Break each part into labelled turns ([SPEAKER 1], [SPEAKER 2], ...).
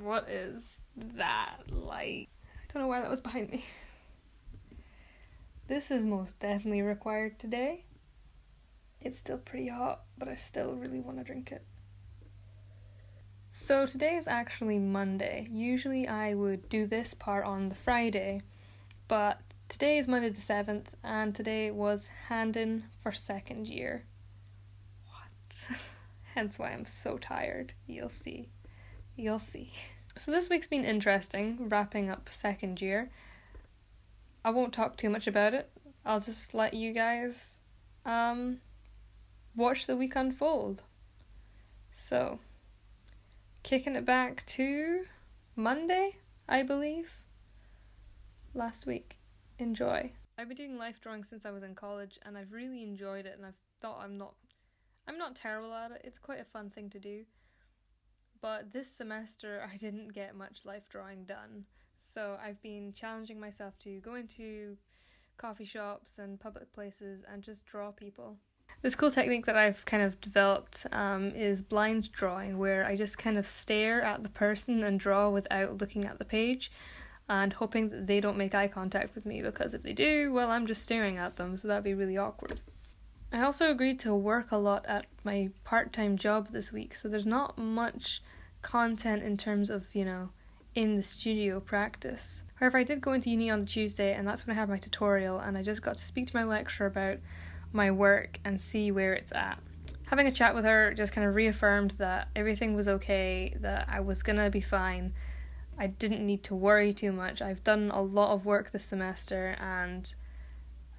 [SPEAKER 1] what is that like? I don't know why that was behind me. This is most definitely required today. It's still pretty hot, but I still really want to drink it. So today is actually Monday. Usually I would do this part on the Friday, but today is Monday the 7th, and today was hand-in for second year. What? Hence why I'm so tired. You'll see. You'll see. So this week's been interesting, wrapping up second year. I won't talk too much about it. I'll just let you guys watch the week unfold. So, kicking it back to Monday, I believe. Last week. Enjoy. I've been doing life drawing since I was in college, and I've really enjoyed it, and I've thought I'm not terrible at it. It's quite a fun thing to do. But this semester I didn't get much life drawing done. So I've been challenging myself to go into coffee shops and public places and just draw people. This cool technique that I've kind of developed is blind drawing, where I just kind of stare at the person and draw without looking at the page and hoping that they don't make eye contact with me, because if they do, well, I'm just staring at them, so that'd be really awkward. I also agreed to work a lot at my part-time job this week, so there's not much content in terms of, in the studio practice. However, I did go into uni on the Tuesday, and that's when I had my tutorial, and I just got to speak to my lecturer about my work and see where it's at. Having a chat with her just kind of reaffirmed that everything was okay, that I was gonna be fine. I didn't need to worry too much. I've done a lot of work this semester and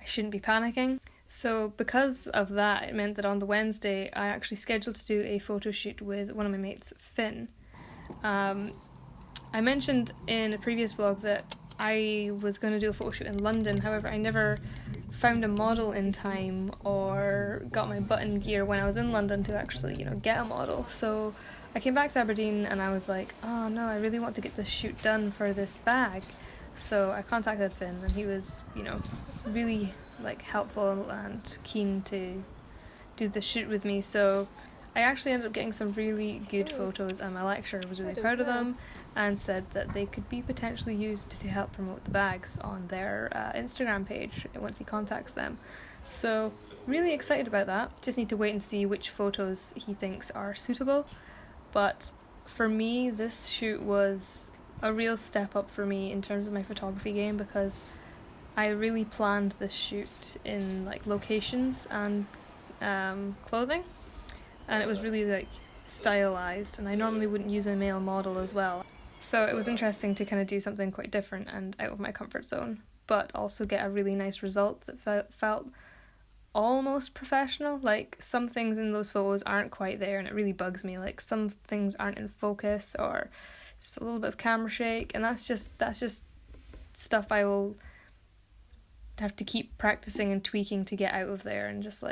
[SPEAKER 1] I shouldn't be panicking. So because of that, it meant that on the Wednesday I actually scheduled to do a photo shoot with one of my mates, Finn. I mentioned in a previous vlog that I was going to do a photo shoot in London, however I never found a model in time or got my button gear when I was in London to actually, get a model. So I came back to Aberdeen and I was like, oh no, I really want to get this shoot done for this bag. So I contacted Finn, and he was, really helpful and keen to do the shoot with me. So I actually ended up getting some really good photos, and my lecturer was really proud of them and said that they could be potentially used to help promote the bags on their Instagram page once he contacts them. So really excited about that. Just need to wait and see which photos he thinks are suitable. But for me, this shoot was a real step up for me in terms of my photography game, because I really planned this shoot in locations and clothing, and it was really stylized, and I normally wouldn't use a male model as well. So it was interesting to kind of do something quite different and out of my comfort zone, but also get a really nice result that felt almost professional. Some things in those photos aren't quite there, and it really bugs me. Some things aren't in focus, or just a little bit of camera shake, and that's just stuff I will have to keep practicing and tweaking to get out of there, and just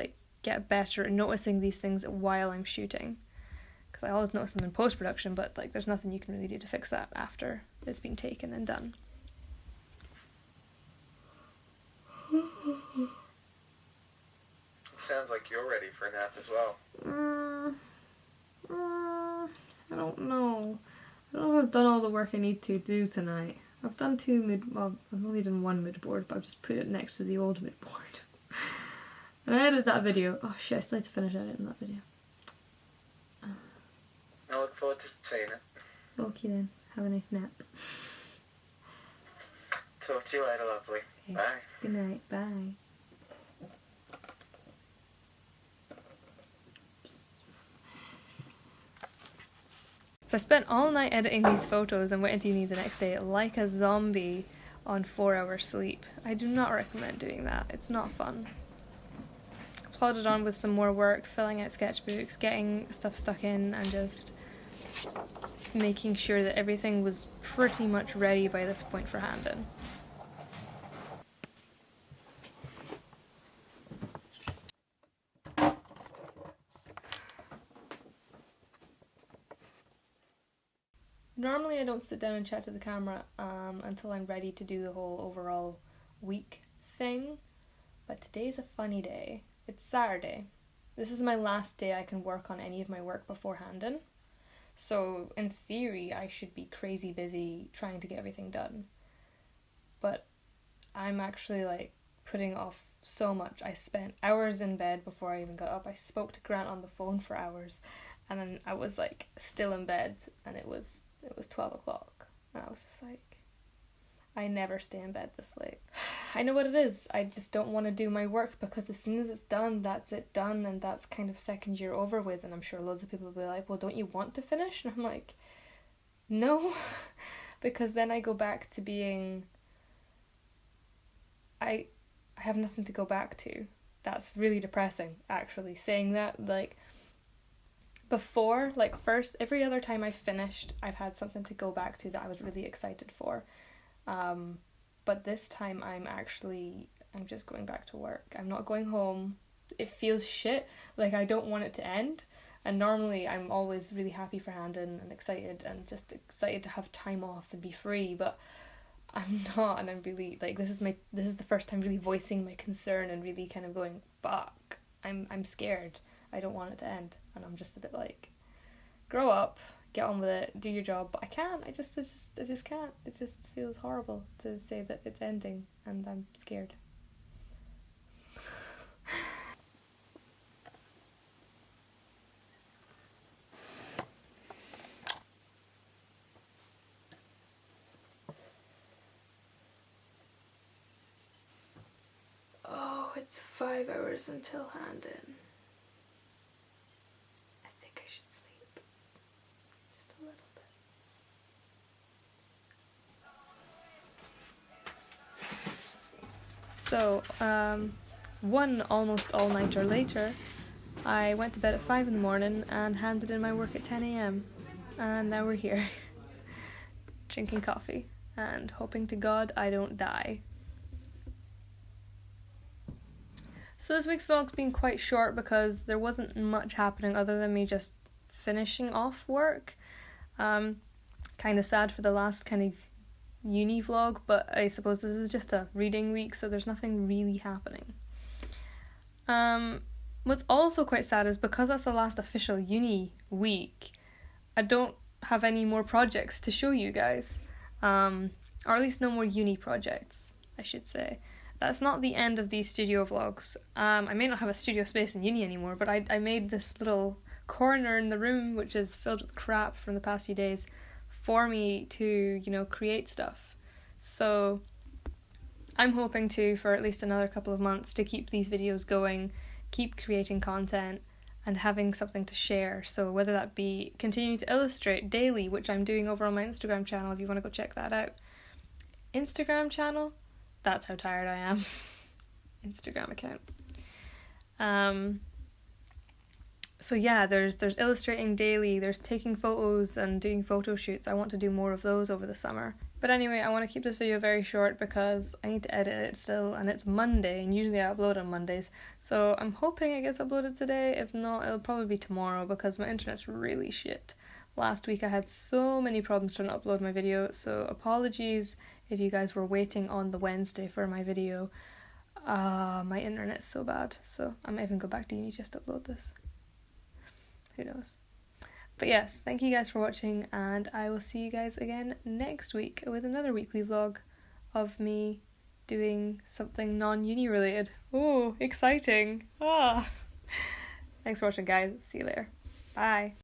[SPEAKER 1] get better at noticing these things while I'm shooting. Because I always notice them in post-production, but there's nothing you can really do to fix that after it's been taken and done.
[SPEAKER 2] Sounds like you're ready for a nap as well.
[SPEAKER 1] I don't know. I don't know if I've done all the work I need to do tonight. I've done I've only done one mood board, but I've just put it next to the old mood board. And I edited that video. Oh shit, I still need to finish editing that video.
[SPEAKER 2] I look forward to seeing it.
[SPEAKER 1] Okay then, have a nice nap.
[SPEAKER 2] Talk to you later, lovely.
[SPEAKER 1] Okay.
[SPEAKER 2] Bye.
[SPEAKER 1] Good night, bye. So I spent all night editing these photos and went into uni the next day like a zombie on 4 hours sleep. I do not recommend doing that. It's not fun. Plodded on with some more work, filling out sketchbooks, getting stuff stuck in, and just making sure that everything was pretty much ready by this point for hand-in. Normally I don't sit down and chat to the camera until I'm ready to do the whole overall week thing, but today's a funny day. It's Saturday. This is my last day I can work on any of my work before hand-in. So in theory, I should be crazy busy trying to get everything done. But I'm actually like putting off so much. I spent hours in bed before I even got up. I spoke to Grant on the phone for hours, and then I was like still in bed, and it was 12 o'clock, and I was just like, I never stay in bed this late. I know what it is. I just don't want to do my work, because as soon as it's done, that's it done, and that's kind of second year over with. And I'm sure loads of people will be like, well, don't you want to finish? And I'm like, no, because then I go back to being, I have nothing to go back to. That's really depressing, actually, saying that. Like, before, like, first, every other time I finished, I've had something to go back to that I was really excited for. But this time I'm just going back to work. I'm not going home. It feels shit. Like, I don't want it to end. And normally I'm always really happy for Handon and excited, and just excited to have time off and be free, but I'm not, and I'm really, like, this is the first time really voicing my concern and really kind of going, fuck, I'm scared. I don't want it to end. And I'm just a bit like, grow up. Get on with it, do your job. But I can't. I just can't. It just feels horrible to say that it's ending, and I'm scared. Oh, it's 5 hours until Handon. I think I should sleep. Just a little bit. So, one almost all-nighter later, I went to bed at 5 in the morning and handed in my work at 10 a.m. And now we're here, drinking coffee and hoping to God I don't die. So this week's vlog's been quite short because there wasn't much happening other than me just finishing off work. Kind of sad for the last kind of uni vlog, but I suppose this is just a reading week, so there's nothing really happening. What's also quite sad is because that's the last official uni week, I don't have any more projects to show you guys. Or at least no more uni projects, I should say. That's not the end of these studio vlogs. I may not have a studio space in uni anymore, but I made this little corner in the room, which is filled with crap from the past few days, for me to, create stuff. So I'm hoping to, for at least another couple of months, to keep these videos going, keep creating content, and having something to share. So whether that be continuing to illustrate daily, which I'm doing over on my Instagram channel if you want to go check that out. Instagram channel? That's how tired I am. Instagram account. So yeah, there's illustrating daily, there's taking photos and doing photo shoots. I want to do more of those over the summer. But anyway, I want to keep this video very short because I need to edit it still, and it's Monday, and usually I upload on Mondays. So I'm hoping it gets uploaded today. If not, it'll probably be tomorrow because my internet's really shit. Last week I had so many problems trying to upload my video, so apologies if you guys were waiting on the Wednesday for my video. My internet's so bad, so I might even go back to uni just to upload this. Who knows? But yes, thank you guys for watching, and I will see you guys again next week with another weekly vlog of me doing something non-uni related. Oh, exciting! Thanks for watching, guys. See you later. Bye.